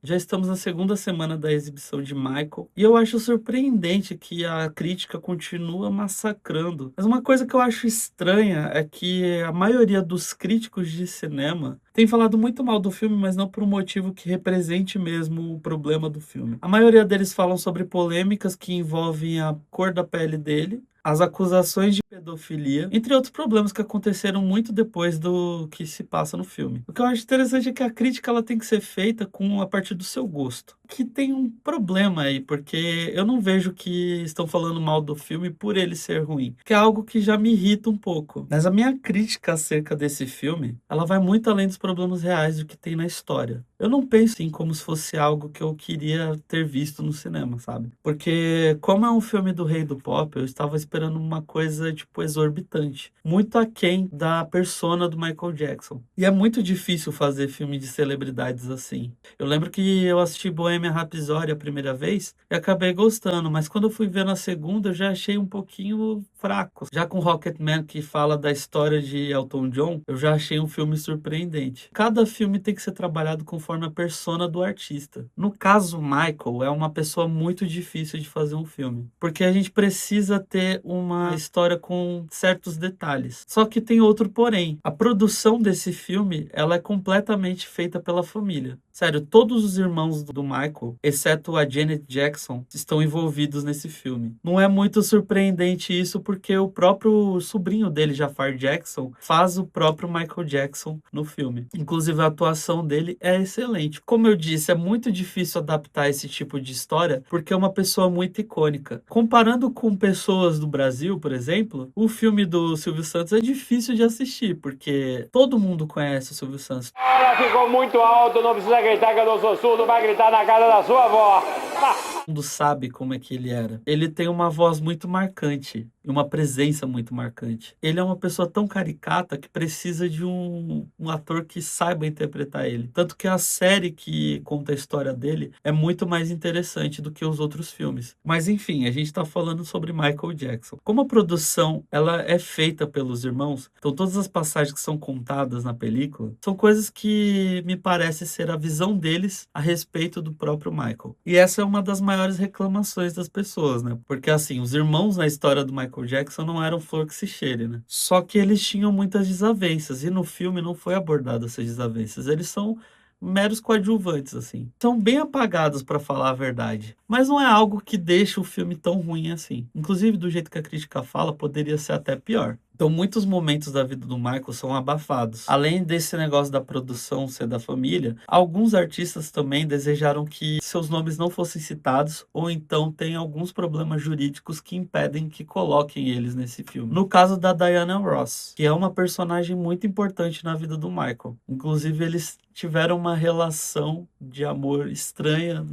Já estamos na segunda semana da exibição de Michael e eu acho surpreendente que a crítica continua massacrando. Mas uma coisa que eu acho estranha é que a maioria dos críticos de cinema tem falado muito mal do filme, mas não por um motivo que represente mesmo o problema do filme. A maioria deles falam sobre polêmicas que envolvem a cor da pele dele, as acusações de pedofilia, entre outros problemas que aconteceram muito depois do que se passa no filme. O que eu acho interessante é que a crítica ela tem que ser feita a partir do seu gosto. Que tem um problema aí, porque eu não vejo que estão falando mal do filme por ele ser ruim, que é algo que já me irrita um pouco. Mas a minha crítica acerca desse filme, ela vai muito além dos problemas reais do que tem na história. Eu não penso em como se fosse algo que eu queria ter visto no cinema, sabe? Porque como é um filme do Rei do Pop, eu estava esperando uma coisa, tipo, exorbitante. Muito aquém da persona do Michael Jackson. E é muito difícil fazer filme de celebridades assim. Eu lembro que eu assisti Bohemian Rhapsody a primeira vez e acabei gostando, mas quando eu fui ver na segunda, eu já achei um pouquinho fraco. Já com Rocketman, que fala da história de Elton John, eu já achei um filme surpreendente. Cada filme tem que ser trabalhado conforme a persona do artista. No caso, Michael é uma pessoa muito difícil de fazer um filme, porque a gente precisa ter uma história com certos detalhes. Só que tem outro porém. A produção desse filme, ela é completamente feita pela família. Sério, todos os irmãos do Michael, exceto a Janet Jackson, estão envolvidos nesse filme. Não é muito surpreendente isso, porque o próprio sobrinho dele, Jafar Jackson, faz o próprio Michael Jackson no filme. Inclusive, a atuação dele é excelente. Como eu disse, é muito difícil adaptar esse tipo de história, porque é uma pessoa muito icônica. Comparando com pessoas do Brasil, por exemplo, o filme do Silvio Santos é difícil de assistir, porque todo mundo conhece o Silvio Santos. Ela ficou muito alto, não precisa gritar que eu não sou surdo, vai gritar na cara da sua avó. Todo mundo sabe como é que ele era. Ele tem uma voz muito marcante e uma presença muito marcante. Ele é uma pessoa tão caricata que precisa de um ator que saiba interpretar ele. Tanto que a série que conta a história dele é muito mais interessante do que os outros filmes. Mas enfim, a gente está falando sobre Michael Jackson. Como a produção ela é feita pelos irmãos, então todas as passagens que são contadas na película são coisas que me parece ser a visão deles a respeito do próprio Michael. E essa é uma das maiores reclamações das pessoas, né? Porque assim, os irmãos na história do Michael Jackson não eram flor que se cheire, né? Só que eles tinham muitas desavenças e no filme não foi abordado essas desavenças. Eles são meros coadjuvantes, assim. São bem apagados, para falar a verdade. Mas não é algo que deixa o filme tão ruim assim. Inclusive, do jeito que a crítica fala, poderia ser até pior. Então, muitos momentos da vida do Michael são abafados. Além desse negócio da produção ser da família, alguns artistas também desejaram que seus nomes não fossem citados, ou então tem alguns problemas jurídicos que impedem que coloquem eles nesse filme. No caso da Diana Ross, que é uma personagem muito importante na vida do Michael. Inclusive, eles tiveram uma relação de amor estranha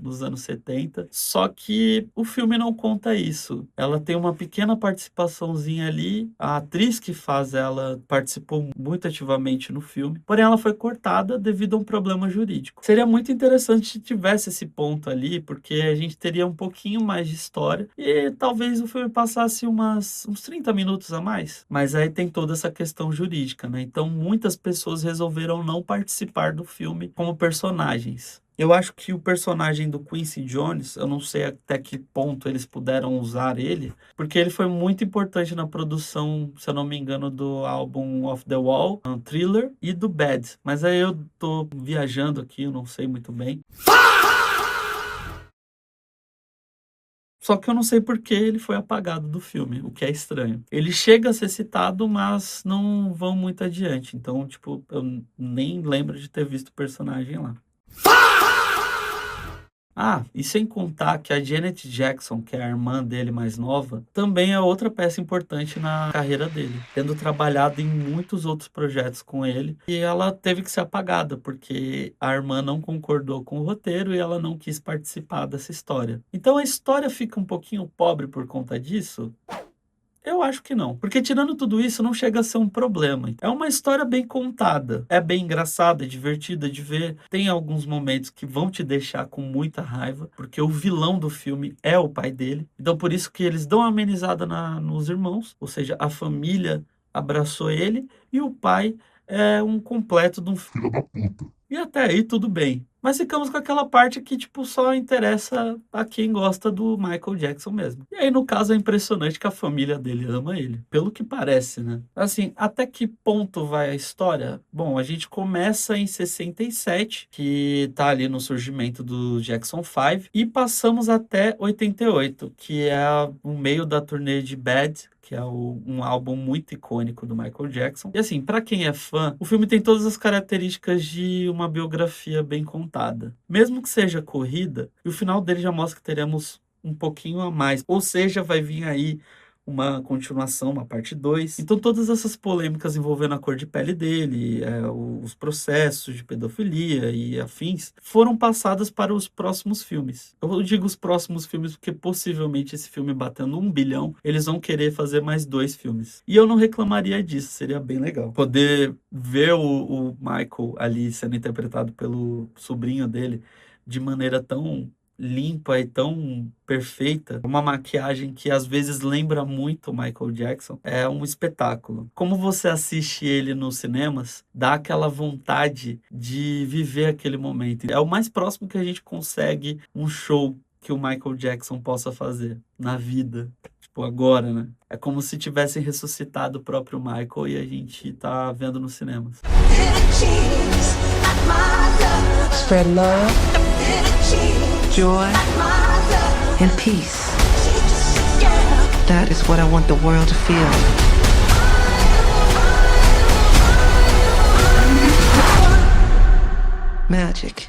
nos anos 70, só que o filme não conta isso. Ela tem uma pequena participaçãozinha ali, a atriz que faz ela participou muito ativamente no filme, porém ela foi cortada devido a um problema jurídico. Seria muito interessante se tivesse esse ponto ali, porque a gente teria um pouquinho mais de história e talvez o filme passasse uns 30 minutos a mais. Mas aí tem toda essa questão jurídica, né? Então muitas pessoas resolveram não participar do filme como personagens. Eu acho que o personagem do Quincy Jones, eu não sei até que ponto eles puderam usar ele, porque ele foi muito importante na produção, se eu não me engano, do álbum Off the Wall, Thriller e do Bad. Mas aí eu tô viajando aqui, eu não sei muito bem. Só que eu não sei por que ele foi apagado do filme, o que é estranho. Ele chega a ser citado, mas não vão muito adiante. Então, tipo, eu nem lembro de ter visto o personagem lá. Ah, e sem contar que a Janet Jackson, que é a irmã dele mais nova, também é outra peça importante na carreira dele, tendo trabalhado em muitos outros projetos com ele, e ela teve que ser apagada, porque a irmã não concordou com o roteiro e ela não quis participar dessa história. Então a história fica um pouquinho pobre por conta disso? Eu acho que não, porque tirando tudo isso não chega a ser um problema. É uma história bem contada, é bem engraçada, é divertida de ver. Tem alguns momentos que vão te deixar com muita raiva, porque o vilão do filme é o pai dele. Então por isso que eles dão uma amenizada nos irmãos, ou seja, a família abraçou ele e o pai é um completo de um filho da puta. E até aí tudo bem. Mas ficamos com aquela parte que, tipo, só interessa a quem gosta do Michael Jackson mesmo. E aí, no caso, é impressionante que a família dele ama ele. Pelo que parece, né? Assim, até que ponto vai a história? Bom, a gente começa em 67, que tá ali no surgimento do Jackson 5, e passamos até 88, que é o meio da turnê de Bad, que é um álbum muito icônico do Michael Jackson. E assim, pra quem é fã, o filme tem todas as características de uma biografia bem contada. Mesmo que seja corrida, e o final dele já mostra que teremos um pouquinho a mais. Ou seja, vai vir aí uma continuação, uma parte 2. Então todas essas polêmicas envolvendo a cor de pele dele, os processos de pedofilia e afins, foram passadas para os próximos filmes. Eu digo os próximos filmes porque possivelmente esse filme batendo 1 bilhão, eles vão querer fazer mais 2 filmes. E eu não reclamaria disso, seria bem legal. Poder ver o Michael ali sendo interpretado pelo sobrinho dele de maneira tão limpa e tão perfeita, uma maquiagem que às vezes lembra muito o Michael Jackson, é um espetáculo. Como você assiste ele nos cinemas, dá aquela vontade de viver aquele momento. É o mais próximo que a gente consegue um show que o Michael Jackson possa fazer na vida. Tipo, agora, né? É como se tivessem ressuscitado o próprio Michael e a gente tá vendo nos cinemas. Spread love, joy, and peace. That is what I want the world to feel. Magic.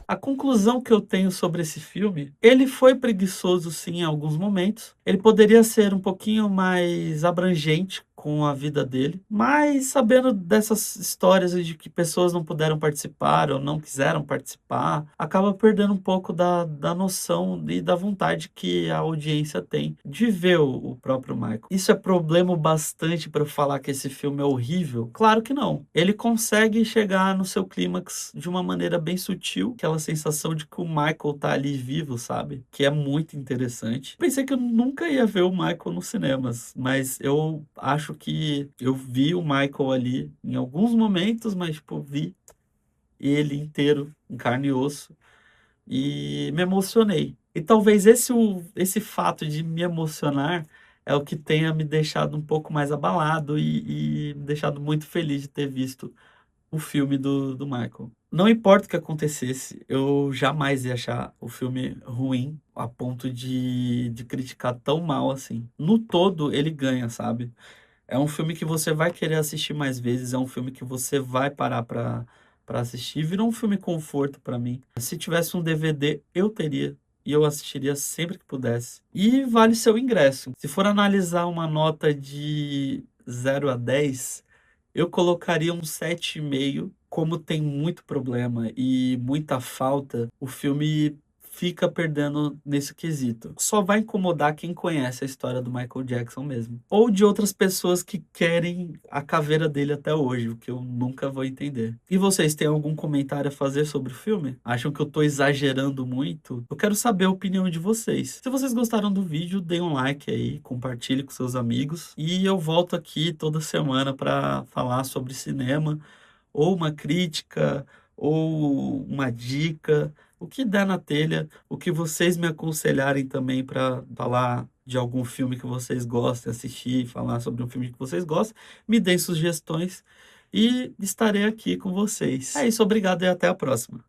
A conclusão que eu tenho sobre esse filme, ele foi preguiçoso sim em alguns momentos. Ele poderia ser um pouquinho mais abrangente com a vida dele, mas sabendo dessas histórias de que pessoas não puderam participar ou não quiseram participar, acaba perdendo um pouco da noção e da vontade que a audiência tem de ver o próprio Michael. Isso é problema bastante para eu falar que esse filme é horrível? Claro que não. Ele consegue chegar no seu clímax de uma maneira bem sutil, aquela sensação de que o Michael tá ali vivo, sabe? Que é muito interessante. Pensei que eu nunca ia ver o Michael nos cinemas, mas eu acho que eu vi o Michael ali em alguns momentos, mas tipo, vi ele inteiro, em carne e osso, e me emocionei. E talvez esse fato de me emocionar é o que tenha me deixado um pouco mais abalado e me deixado muito feliz de ter visto o filme do Michael. Não importa o que acontecesse, eu jamais ia achar o filme ruim a ponto de criticar tão mal assim. No todo, ele ganha, sabe? É um filme que você vai querer assistir mais vezes, é um filme que você vai parar para assistir. Virou um filme conforto para mim. Se tivesse um DVD, eu teria. E eu assistiria sempre que pudesse. E vale seu ingresso. Se for analisar uma nota de 0 a 10, eu colocaria um 7,5. Como tem muito problema e muita falta, o filme fica perdendo nesse quesito. Só vai incomodar quem conhece a história do Michael Jackson mesmo. Ou de outras pessoas que querem a caveira dele até hoje, o que eu nunca vou entender. E vocês têm algum comentário a fazer sobre o filme? Acham que eu tô exagerando muito? Eu quero saber a opinião de vocês. Se vocês gostaram do vídeo, deem um like aí, compartilhe com seus amigos. E eu volto aqui toda semana para falar sobre cinema, ou uma crítica, ou uma dica, o que der na telha, o que vocês me aconselharem também para falar de algum filme que vocês gostem, assistir, falar sobre um filme que vocês gostam, me deem sugestões e estarei aqui com vocês. É isso, obrigado e até a próxima.